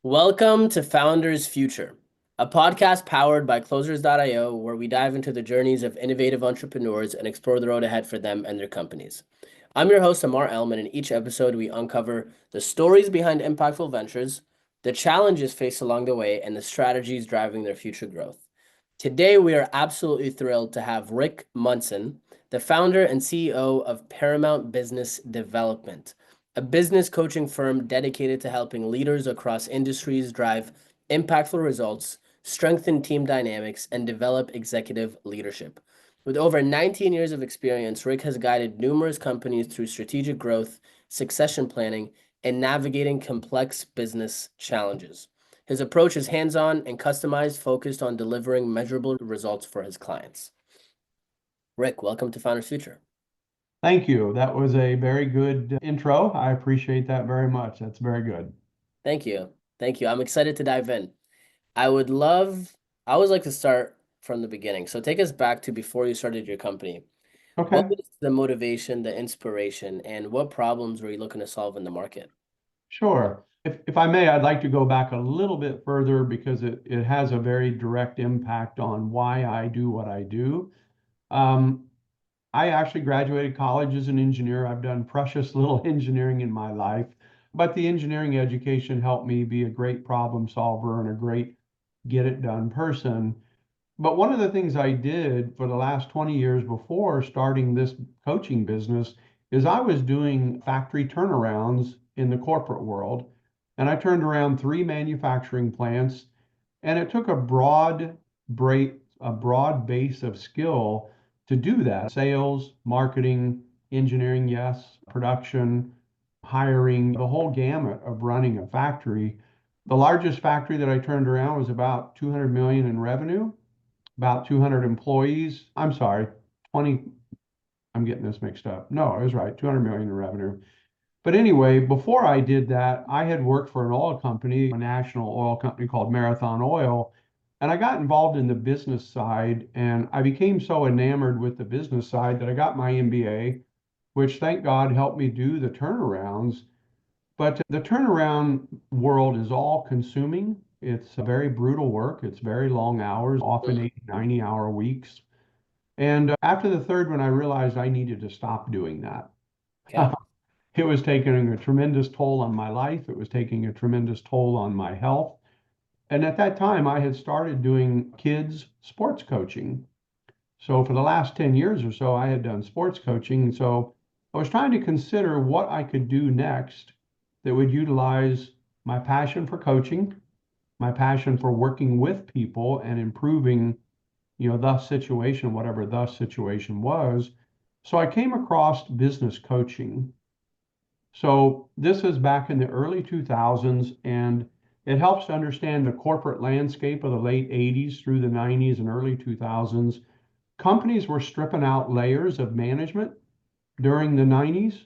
Welcome to Founders Future, a podcast powered by Closers.io, where we dive into the journeys of innovative entrepreneurs and explore the road ahead for them and their companies. I'm your host, Ammar Elman, and in each episode, we uncover the stories behind impactful ventures, the challenges faced along the way, and the strategies driving their future growth. Today, we are absolutely thrilled to have Rick Munson, the founder and CEO of Paramount Business Development, a business coaching firm dedicated to helping leaders across industries drive impactful results, strengthen team dynamics, and develop executive leadership. With over 19 years of experience, Rick has guided numerous companies through strategic growth, succession planning, and navigating complex business challenges. His approach is hands-on and customized, focused on delivering measurable results for his clients. Rick, welcome to Founders Future. Thank you. That was a very good intro. I appreciate that very much. That's very good. Thank you. Thank you. I'm excited to dive in. I would love, I always like to start from the beginning. So take us back to before you started your company. What Okay, was the motivation, the inspiration, and what problems were you looking to solve in the market? sure. If I may, I'd like to go back a little bit further because it has a very direct impact on why I do what I do. Um, I actually graduated college as an engineer. I've done precious little engineering in my life, but the engineering education helped me be a great problem solver and a great get it done person. But one of the things I did for the last 20 years before starting this coaching business is I was doing factory turnarounds in the corporate world. And I turned around three manufacturing plants, and it took a broad base of skill to do that. Sales, marketing, engineering, yes, production, hiring, the whole gamut of running a factory. The largest factory that I turned around was about 200 million in revenue, about 200 employees. I'm sorry, 20, I'm getting this mixed up. No, I was right, 200 million in revenue. But anyway, before I did that, I had worked for an oil company, a national oil company called Marathon Oil. And I got involved in the business side, and I became so enamored with the business side that I got my MBA, which thank God helped me do the turnarounds. But the turnaround world is all consuming. It's a very brutal work. It's very long hours, often Mm, 80, 90-hour weeks. And after the third one, I realized I needed to stop doing that. okay. It was taking a tremendous toll on my life. It was taking a tremendous toll on my health. And at that time, I had started doing kids sports coaching. So for the last 10 years or so, I had done sports coaching. And so I was trying to consider what I could do next that would utilize my passion for coaching, my passion for working with people and improving, the situation, whatever the situation was. So I came across business coaching. So this is back in the early 2000s, and it helps to understand the corporate landscape of the late 80s through the 90s and early 2000s. Companies were stripping out layers of management during the 90s,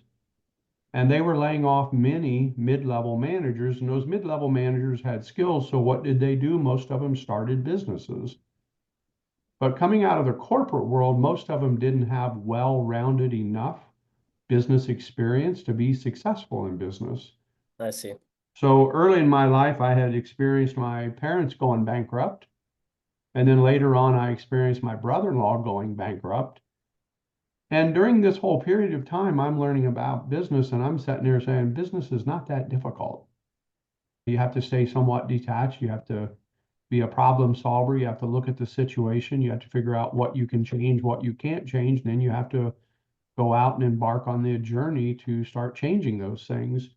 and they were laying off many mid-level managers, and those mid-level managers had skills. So what did they do? Most of them started businesses. But coming out of the corporate world, most of them didn't have well-rounded enough business experience to be successful in business. I see. So early in my life, I had experienced my parents going bankrupt. And then later on, I experienced my brother-in-law going bankrupt. And during this whole period of time, I'm learning about business, and I'm sitting there saying, business is not that difficult. You have to stay somewhat detached. You have to be a problem solver. You have to look at the situation. You have to figure out what you can change, what you can't change. And then you have to go out and embark on the journey to start changing those things.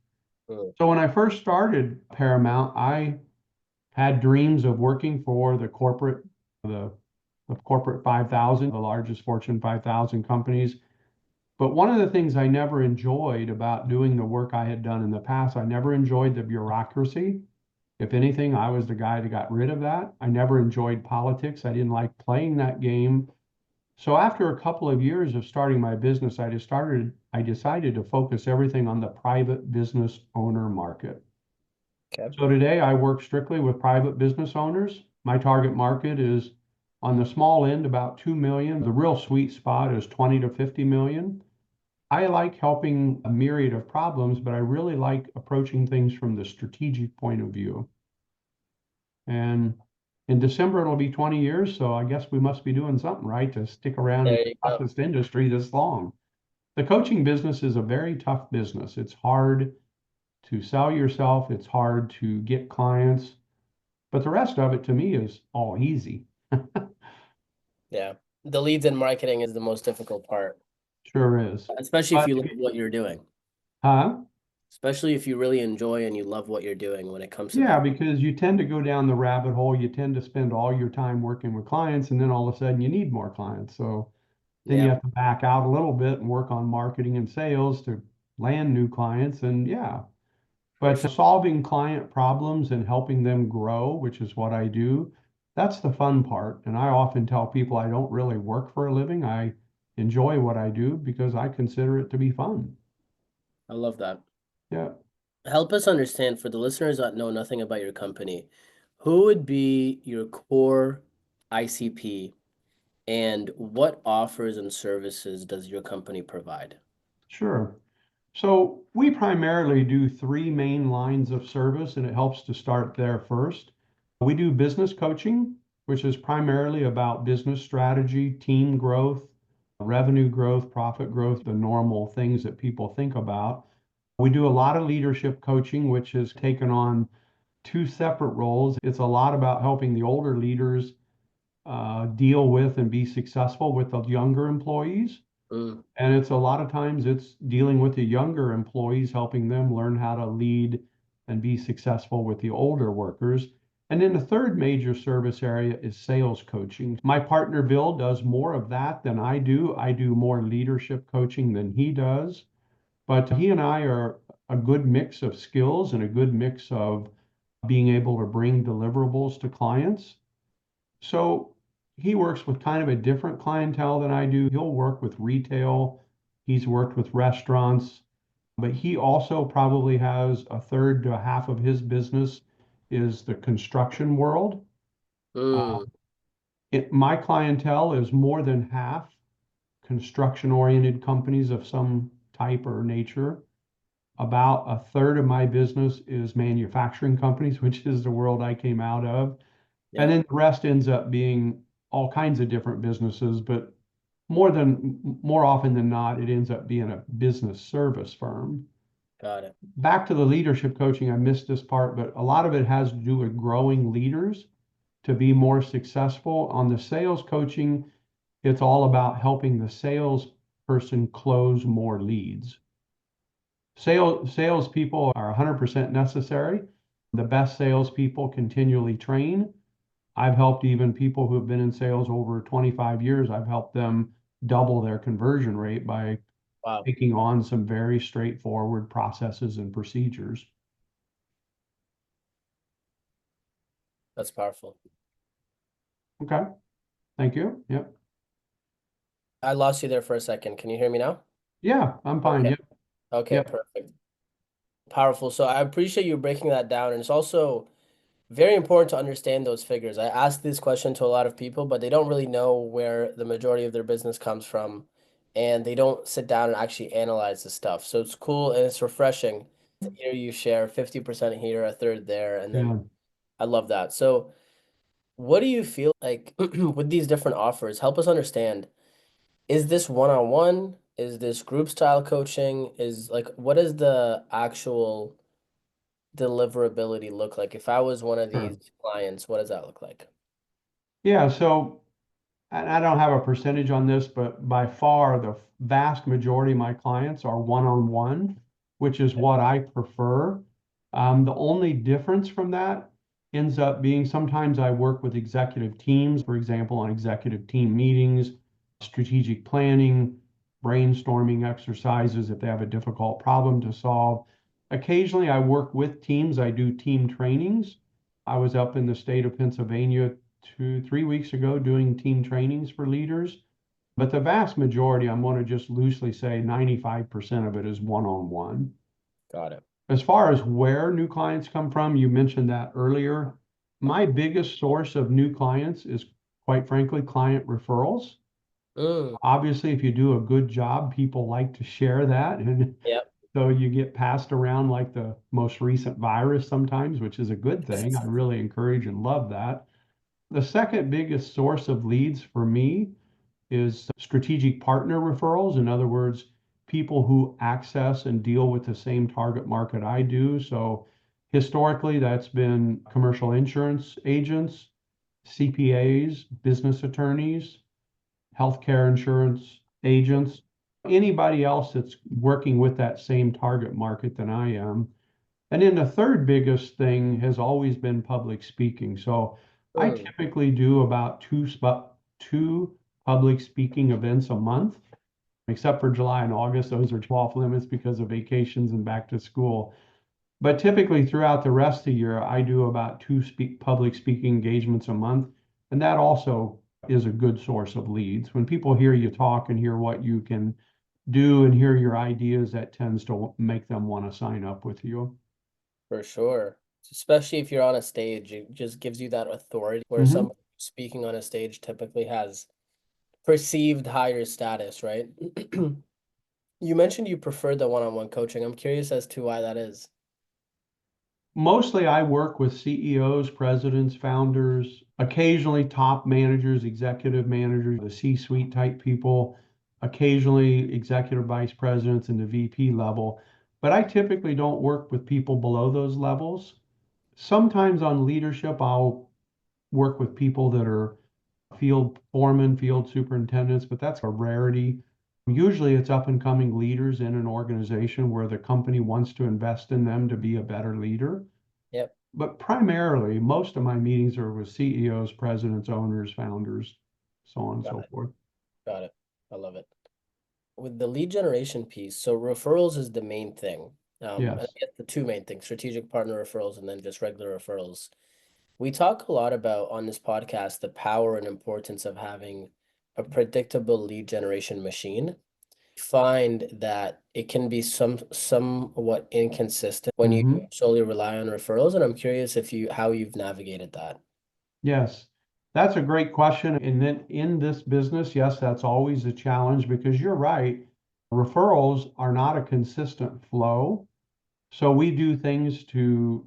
Mm, So when I first started Paramount, I had dreams of working for the, the corporate 5,000, the largest Fortune 5,000 companies. But one of the things I never enjoyed about doing the work I had done in the past, I never enjoyed the bureaucracy. If anything, I was the guy that got rid of that. I never enjoyed politics. I didn't like playing that game. So after a couple of years of starting my business, I decided to focus everything on the private business owner market. okay. So today I work strictly with private business owners. My target market is on the small end, about 2 million. The real sweet spot is 20 to 50 million. I like helping a myriad of problems, but I really like approaching things from the strategic point of view. And in December, it'll be 20 years. So I guess we must be doing something right to stick around in There the you go. toughest industry this long. The coaching business is a very tough business. It's hard to sell yourself, it's hard to get clients, but the rest of it to me is all easy. Yeah. The leads and marketing is the most difficult part, Sure is. especially if But, you love what you're doing. huh? Especially if you really enjoy and you love what you're doing when it comes to Yeah, that. because you tend to go down the rabbit hole. You tend to spend all your time working with clients, and then all of a sudden you need more clients. So then you Yeah, have to back out a little bit and work on marketing and sales to land new clients. And yeah, for but sure. solving client problems and helping them grow, which is what I do, that's the fun part. And I often tell people I don't really work for a living. I enjoy what I do because I consider it to be fun. I love that. Yeah, Help us understand for the listeners that know nothing about your company, who would be your core ICP and what offers and services does your company provide? sure. So we primarily do three main lines of service, and it helps to start there first. We do business coaching, which is primarily about business strategy, team growth, revenue growth, profit growth, the normal things that people think about. We do a lot of leadership coaching, which has taken on two separate roles. It's a lot about helping the older leaders deal with and be successful with the younger employees. Mm, And it's a lot of times it's dealing with the younger employees, helping them learn how to lead and be successful with the older workers. And then the third major service area is sales coaching. My partner Bill does more of that than I do. I do more leadership coaching than he does. But he and I are a good mix of skills and a good mix of being able to bring deliverables to clients. So he works with kind of a different clientele than I do. He'll work with retail, he's worked with restaurants, but he also probably has a third to a half of his business is the construction world. Uh, mm, my clientele is more than half construction oriented companies of some type or nature. About a third of my business is manufacturing companies, which is the world I came out of. And yeah, then the rest ends up being all kinds of different businesses, but more often than not, it ends up being a business service firm. got it. Back to the leadership coaching, I missed this part, but a lot of it has to do with growing leaders to be more successful. On the sales coaching, it's all about helping the salesperson close more leads. Salespeople are 100% necessary. The best salespeople continually train. I've helped even people who have been in sales over 25 years, I've helped them double their conversion rate by Wow, taking on some very straightforward processes and procedures. that's powerful. Okay, thank you. Yep. I lost you there for a second. Can you hear me now? Yeah, I'm fine. Okay. Yep. Okay, Yep. perfect. Powerful. So I appreciate you breaking that down. And it's also very important to understand those figures. I ask this question to a lot of people, but they don't really know where the majority of their business comes from, and they don't sit down and actually analyze the stuff. So it's cool and it's refreshing to hear you share 50% here, a third there, and then Yeah. I love that. So what do you feel like with these different offers? Help us understand. Is this one-on-one? Is this group style coaching? Is like what is the actual deliverability look like? If I was one of Sure. these clients, what does that look like? Yeah. So, and I don't have a percentage on this, but by far the vast majority of my clients are one-on-one, which is what I prefer. The only difference from that ends up being sometimes I work with executive teams, for example, on executive team meetings, strategic planning, brainstorming exercises if they have a difficult problem to solve. Occasionally, I work with teams, I do team trainings. I was up in the state of Pennsylvania 3 weeks ago doing team trainings for leaders. But the vast majority, I'm going to just loosely say 95% of it is one on one. Got it. As far as where new clients come from, you mentioned that earlier. My biggest source of new clients is, quite frankly, client referrals. Mm, Obviously, if you do a good job, people like to share that. And yep. So you get passed around like the most recent virus sometimes, which is a good thing. I really encourage and love that. The second biggest source of leads for me is strategic partner referrals. In other words, people who access and deal with the same target market I do. So historically, that's been commercial insurance agents, CPAs, business attorneys, healthcare insurance agents, anybody else that's working with that same target market than I am. And then the third biggest thing has always been public speaking. So I Mm. typically do about two public speaking events a month, except for July and August. Those are off limits because of vacations and back to school. But typically throughout the rest of the year, I do about two public speaking engagements a month. And that also is a good source of leads. When people hear you talk and hear what you can do and hear your ideas, that tends to make them want to sign up with you. For sure. Especially if you're on a stage, it just gives you that authority where Mhm. somebody speaking on a stage typically has perceived higher status, right? You mentioned you prefer the one-on-one coaching. I'm curious as to why that is. Mostly I work with CEOs, presidents, founders, occasionally top managers, executive managers, the C-suite type people, occasionally executive vice presidents and the VP level. But I typically don't work with people below those levels. Sometimes on leadership, I'll work with people that are field foremen, field superintendents, but that's a rarity. Usually it's up and coming leaders in an organization where the company wants to invest in them to be a better leader. Yep, But primarily, most of my meetings are with CEOs, presidents, owners, founders, so on and got so it. forth. Got it. I love it. With the lead generation piece, so referrals is the main thing. And I Yes. guess the two main things, strategic partner referrals and then just regular referrals. We talk a lot about on this podcast the power and importance of having a predictable lead generation machine. Find that it can be somewhat inconsistent when you Hmm. solely rely on referrals, and I'm curious if you how you've navigated that. Yes. That's a great question. And then in this business, yes, that's always a challenge because you're right. Referrals are not a consistent flow. So we do things to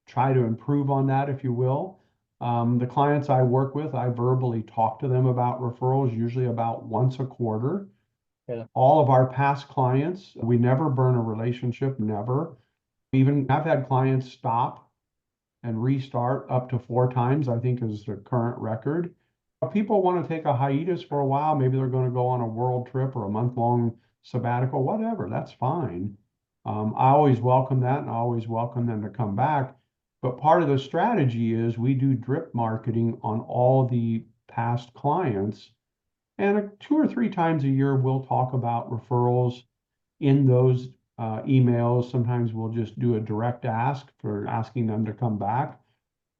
try to improve on that, if you will. The clients I work with, I verbally talk to them about referrals, usually about once a quarter. Yeah. All of our past clients, we never burn a relationship, never. Even I've had clients stop and restart up to 4 times, I think is the current record. If people want to take a hiatus for a while, maybe they're going to go on a world trip or a month-long sabbatical, whatever, that's fine. I always welcome that and I always welcome them to come back. But part of the strategy is we do drip marketing on all the past clients. And 2 or 3 times a year, we'll talk about referrals in those emails. Sometimes we'll just do a direct ask for asking them to come back.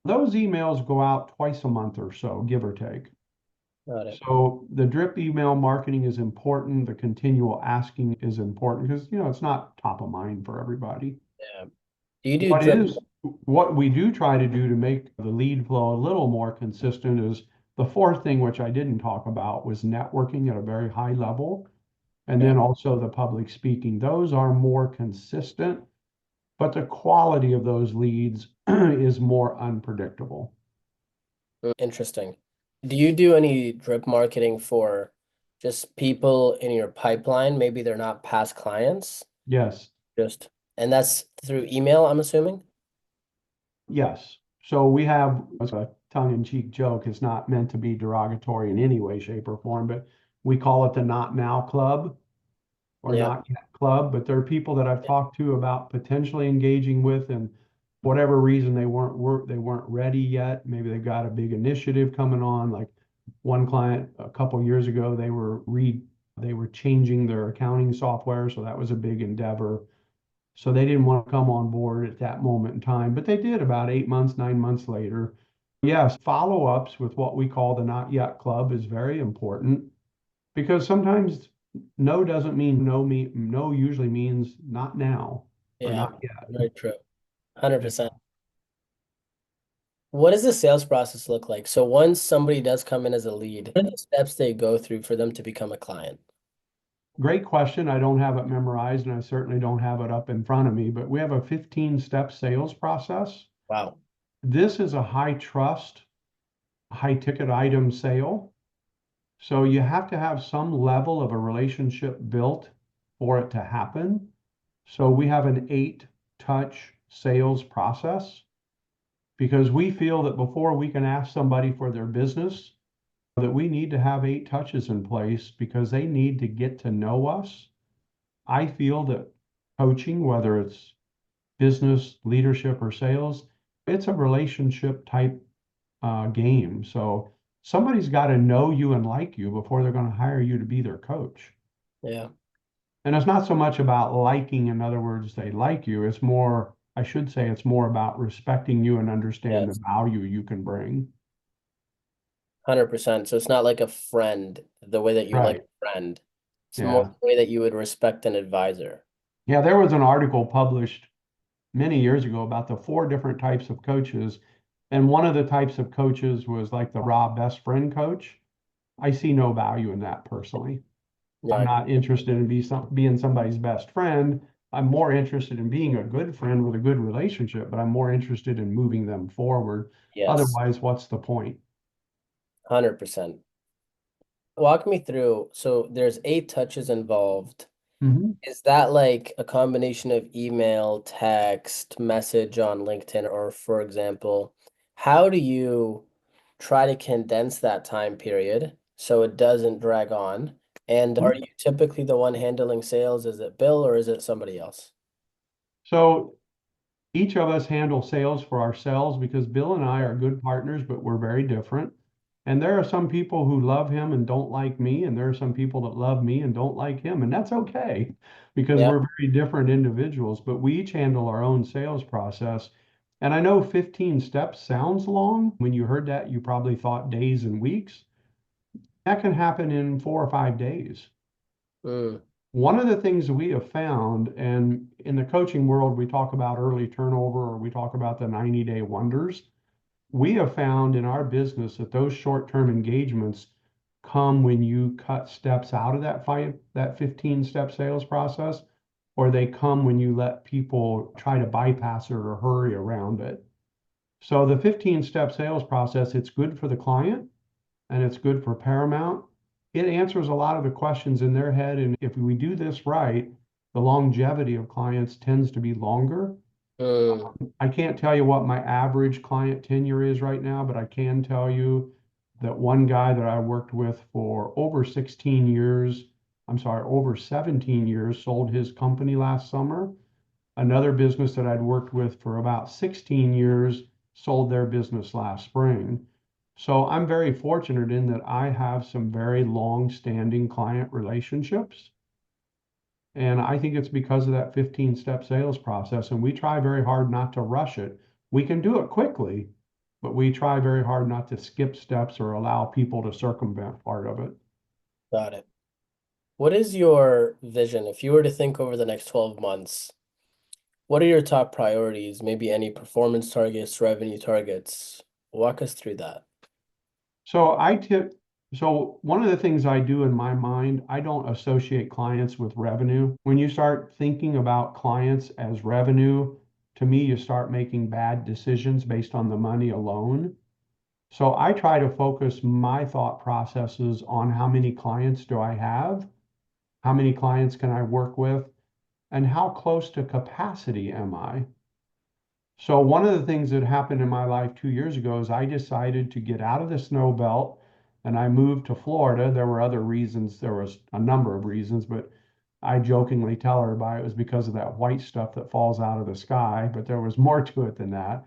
Those emails go out twice a month or so, give or take. Got it. So the drip email marketing is important. The continual asking is important because, it's not top of mind for everybody. Yeah. Do you do What drip? is, what we do try to do to make the lead flow a little more consistent is the fourth thing, which I didn't talk about, was networking at a very high level. And Yeah. then also the public speaking. Those are more consistent, but the quality of those leads is more unpredictable. Interesting. Do you do any drip marketing for just people in your pipeline? Maybe they're not past clients, Yes, just and that's through email, I'm assuming? yes. So we have a tongue-in-cheek joke. It's not meant to be derogatory in any way, shape, or form, but we call it the Not Now Club or Yep. Not Yet Club. But there are people that I've talked to about potentially engaging with, and whatever reason they weren't ready yet. Maybe they got a big initiative coming on. Like one client a couple years ago, they were changing their accounting software, so that was a big endeavor. So they didn't want to come on board at that moment in time, but they did about 8 months, 9 months later. Yes, follow-ups with what we call the Not Yet Club is very important because sometimes no doesn't mean no, no usually means not now or Yeah, not yet. very true. Yeah. 100%. What does the sales process look like? So once somebody does come in as a lead, what are the steps they go through for them to become a client? great question. I don't have it memorized, and I certainly don't have it up in front of me, but we have a 15-step sales process. Wow. This is a high trust, high ticket item sale. So you have to have some level of a relationship built for it to happen. So we have an 8-touch sales process because we feel that before we can ask somebody for their business, that we need to have 8 touches in place because they need to get to know us. I feel that coaching, whether it's business, leadership, or sales, it's a relationship type game. So somebody's got to know you and like you before they're going to hire you to be their coach. Yeah. And it's not so much about liking, in other words, they like you. It's more, I should say, it's more about respecting you and understand the Yes. value you can bring. 100%. So it's not like a friend, the way that you like Right. a friend. It's more Yeah. the way that you would respect an advisor. Yeah. There was an article published many years ago about the 4 different types of coaches. And one of the types of coaches was like the raw best friend coach. I see no value in that personally. I'm Right. not interested in being somebody's best friend. I'm more interested in being a good friend with a good relationship, but I'm more interested in moving them forward. Yes. Otherwise, what's the point? 100%. Walk me through. So there's 8 touches involved. Mhm. Is that like a combination of email, text, message on LinkedIn, or for example, how do you try to condense that time period so it doesn't drag on? And are you typically the one handling sales? Is it Bill or is it somebody else? So each of us handle sales for ourselves because Bill and I are good partners, but we're very different. And there are some people who love him and don't like me, and there are some people that love me and don't like him, and that's okay because Yeah. we're very different individuals, but we each handle our own sales process. And I know 15 steps sounds long. When you heard that, you probably thought days and weeks. That can happen in 4 or 5 days. Mm, One of the things we have found, and in the coaching world, we talk about early turnover or we talk about the 90-day wonders. We have found in our business that those short-term engagements come when you cut steps out of that 15-step sales process, or they come when you let people try to bypass it or hurry around it. So the 15-step sales process, it's good for the client and it's good for Paramount. It answers a lot of the questions in their head. And if we do this right, the longevity of clients tends to be longer. mm, I can't tell you what my average client tenure is right now, but I can tell you that one guy that I worked with for over 16 years, I'm sorry, over 17 years, sold his company last summer. Another business that I'd worked with for about 16 years sold their business last spring. So I'm very fortunate in that I have some very long-standing client relationships. And I think it's because of that 15-step sales process. And we try very hard not to rush it. We can do it quickly, but we try very hard not to skip steps or allow people to circumvent part of it. got it. What is your vision? If you were to think over the next 12 months, what are your top priorities? Maybe any performance targets, revenue targets? Walk us through that. So I tip, so one of the things I do in my mind, I don't associate clients with revenue. When you start thinking about clients as revenue, to me, you start making bad decisions based on the money alone. So I try to focus my thought processes on how many clients do I have? How many clients can I work with? And how close to capacity am I? So one of the things that happened in my life 2 years ago is I decided to get out of the snow belt and I moved to Florida. There were other reasons. There was a number of reasons, but I jokingly tell everybody it was because of that white stuff that falls out of the sky, but there was more to it than that.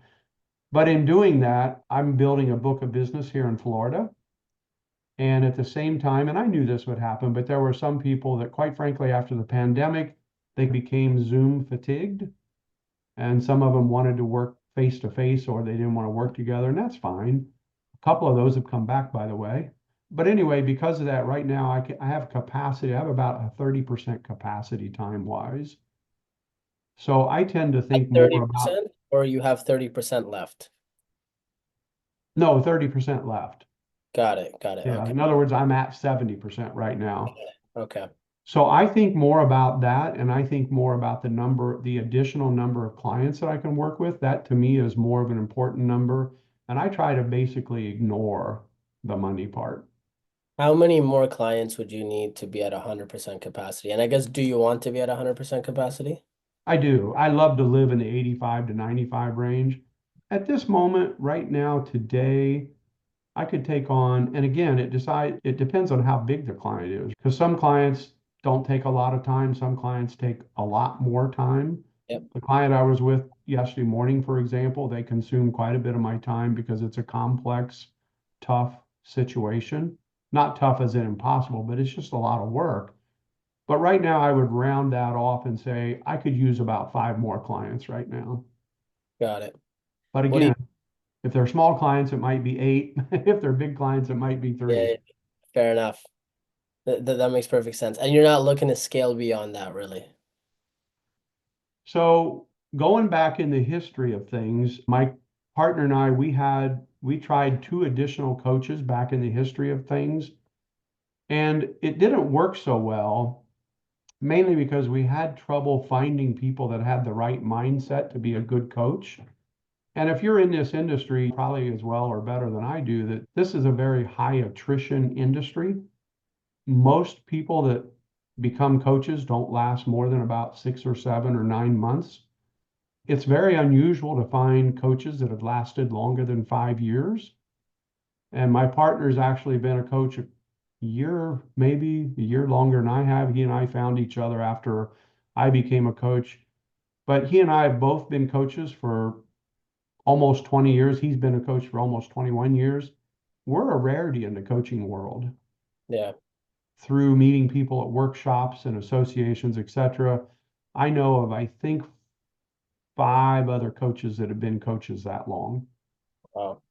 But in doing that, I'm building a book of business here in Florida. And at the same time, and I knew this would happen, but there were some people that, quite frankly, after the pandemic, they became Zoom fatigued and some of them wanted to work face to face or they didn't want to work together, and that's fine. A couple of those have come back, by the way. But anyway, because of that, right now I have capacity. I have about a 30% capacity time wise. So I tend to At think more about, 30%, or you have 30% left? no, 30% left. Got it. Got it. Yeah. Okay. In other words, I'm at 70% right now. Okay. So I think more about that, and I think more about the additional number of clients that I can work with. That to me is more of an important number. And I try to basically ignore the money part. How many more clients would you need to be at 100% capacity? And I guess, do you want to be at 100% capacity? I do. I love to live in the 85 to 95 range. At this moment, right now, today, I could take on, and again, it depends on how big the client is, because some clients don't take a lot of time, some clients take a lot more time. Yep. The client I was with yesterday morning, for example, they consume quite a bit of my time because it's a complex, tough situation. Not tough as in impossible, but it's just a lot of work. But right now, I would round that off and say I could use about 5 more clients right now. Got it. But What do you, again, if they're small clients, it might be 8. If they're big clients, it might be 3. yeah, fair enough. That makes perfect sense. And you're not looking to scale beyond that, really. So going back in the history of things, my partner and I, we tried 2 additional coaches back in the history of things, and it didn't work so well, mainly because we had trouble finding people that had the right mindset to be a good coach. And if you're in this industry, probably as well or better than I do, that this is a very high attrition industry. Most people that become coaches don't last more than about 6 or 7 or 9 months. It's very unusual to find coaches that have lasted longer than 5 years. And my partner's actually been a coach a year, maybe a year longer than I have. He and I found each other after I became a coach. But he and I have both been coaches for almost 20 years. He's been a coach for almost 21 years. We're a rarity in the coaching world. Yeah. Through meeting people at workshops and associations, etc. I know of, I think, 5 other coaches that have been coaches that long. Wow.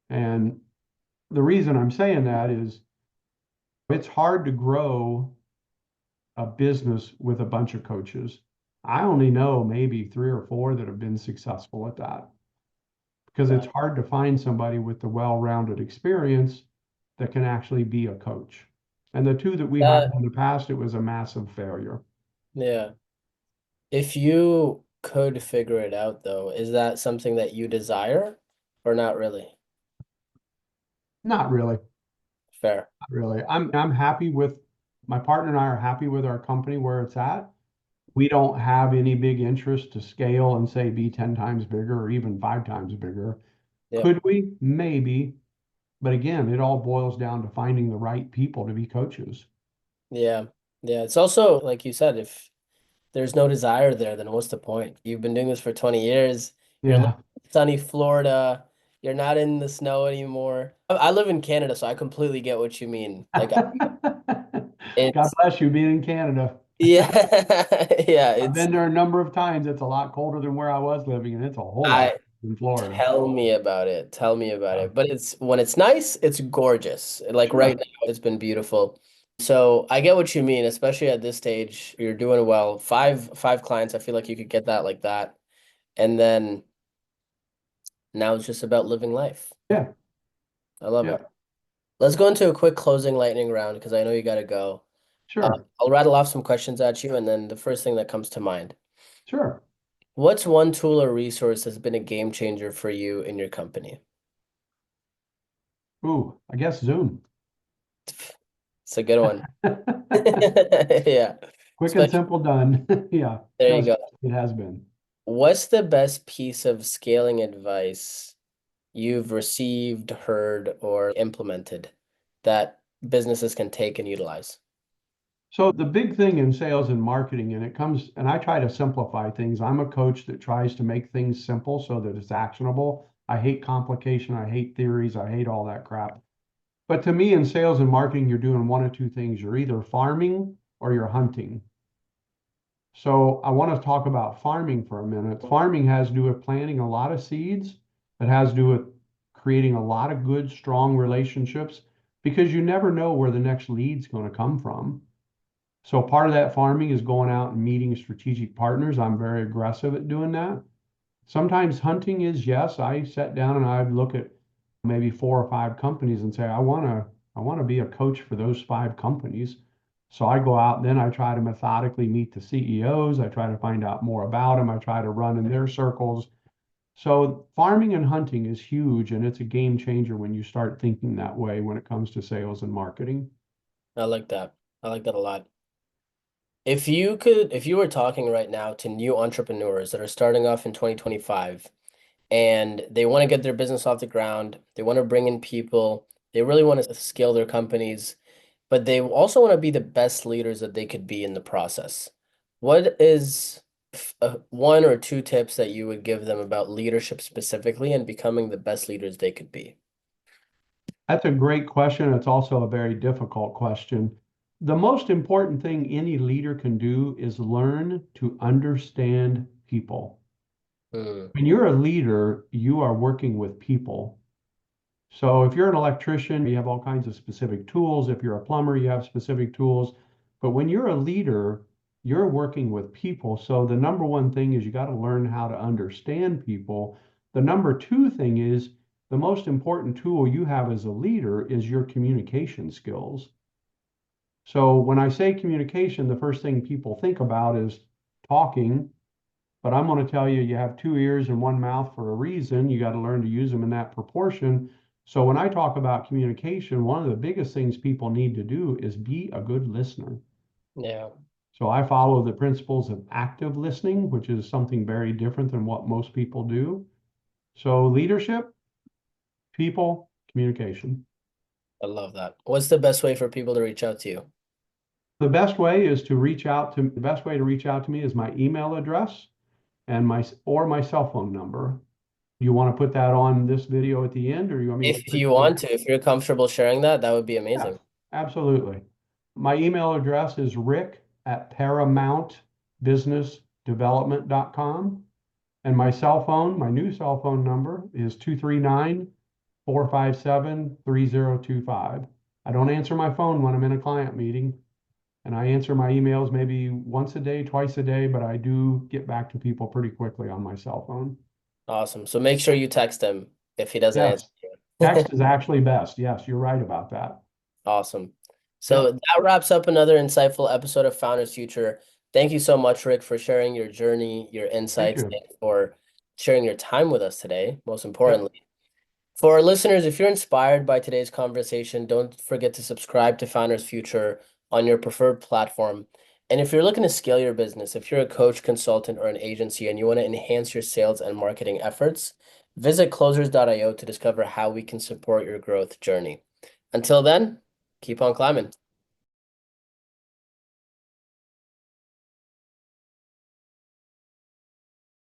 And the reason I'm saying that is it's hard to grow a business with a bunch of coaches. I only know maybe 3 or 4 that have been successful at that because it's Got hard to find somebody with the well-rounded experience that can actually be a coach. And the 2 that we hired that. in the past, it was a massive failure. Yeah. If you could figure it out, though, is that something that you desire or not really? Not really. Fair. Not really. I'm happy with my partner and I are happy with our company where it's at. We don't have any big interest to scale and say be 10 times bigger or even 5 times bigger. Yep. Could we? Maybe. But again, it all boils down to finding the right people to be coaches. Yeah. Yeah. It's also, like you said, if there's no desire there, then what's the point? You've been doing this for 20 years. You're living Yeah. in sunny Florida. You're not in the snow anymore. I live in Canada, so I completely get what you mean. Like God it's bless you being in Canada. yeah. Yeah, I've it's been there a number of times. It's a lot colder than where I was living, and it's a whole lot I colder than Florida. tell me about it. Tell me about Yeah. it. But it's when it's nice, it's gorgeous. Like right Sure. now, it's been beautiful. So I get what you mean, especially at this stage. You're doing well. Five clients, I feel like you could get that like that. And then now it's just about living life. Yeah. I love Yeah. it. Let's go into a quick closing lightning round because I know you got to go. Sure. I'll rattle off some questions at you, and then the first thing that comes to mind. Sure. What's one tool or resource that's been a game changer for you in your company? Ooh, I guess Zoom. It's a good one. Yeah. Quick and Especially simple done. Yeah. there No, you go. it has been. What's the best piece of scaling advice you've received, heard, or implemented that businesses can take and utilize? So the big thing in sales and marketing, and it comes, and I try to simplify things. I'm a coach that tries to make things simple so that it's actionable. I hate complication. I hate theories. I hate all that crap. But to me, in sales and marketing, you're doing one of 2 things. You're either farming or you're hunting. So I want to talk about farming for a minute. Farming has to do with planting a lot of seeds. It has to do with creating a lot of good, strong relationships because you never know where the next lead's going to come from. So part of that farming is going out and meeting strategic partners. I'm very aggressive at doing that. Sometimes hunting is yes, I sit down and I look at maybe 4 or 5 companies and say, I want to be a coach for those 5 companies. So I go out and then I try to methodically meet the CEOs. I try to find out more about them. I try to run in their circles. So farming and hunting is huge, and it's a game changer when you start thinking that way when it comes to sales and marketing. I like that. I like that a lot. If you were talking right now to new entrepreneurs that are starting off in 2025 and they want to get their business off the ground, they want to bring in people, they really want to scale their companies, but they also want to be the best leaders that they could be in the process. What is one or two tips that you would give them about leadership specifically and becoming the best leaders they could be? That's a great question. It's also a very difficult question. The most important thing any leader can do is learn to understand people. Mm, When you're a leader, you are working with people. So if you're an electrician, you have all kinds of specific tools. If you're a plumber, you have specific tools. But when you're a leader, you're working with people. So the number one thing is you got to learn how to understand people. The number two thing is the most important tool you have as a leader is your communication skills. So when I say communication, the first thing people think about is talking, but I'm going to tell you, you have two ears and one mouth for a reason. You got to learn to use them in that proportion. So when I talk about communication, one of the biggest things people need to do is be a good listener. yeah, So I follow the principles of active listening, which is something very different than what most people do. So leadership, people, communication. I love that. What's the best way for people to reach out to you? The best way to reach out to me is my email address and my cell phone number. You want to put that on this video at the end, or you want me to If give it you to you? want to, if you're comfortable sharing that, that would be Yes, amazing. absolutely. My email address is rick@paramountbusinessdevelopment.com. And my cell phone, my new cell phone number is 239-457-3025. I don't answer my phone when I'm in a client meeting, and I answer my emails maybe once a day, twice a day, but I do get back to people pretty quickly on my cell phone. Awesome. So make sure you text him if he doesn't answer Yes, you. text is actually best. Yes, you're right about that. Awesome. So Yep. that wraps up another insightful episode of Founders Future. Thank you so much, Rick, for sharing your journey, your Thank insights, you. and for sharing your time with us today, most Yep. importantly. For our listeners, if you're inspired by today's conversation, don't forget to subscribe to Founders Future on your preferred platform. And if you're looking to scale your business, if you're a coach, consultant, or an agency and you want to enhance your sales and marketing efforts, visit closers.io to discover how we can support your growth journey. Until then, keep on climbing.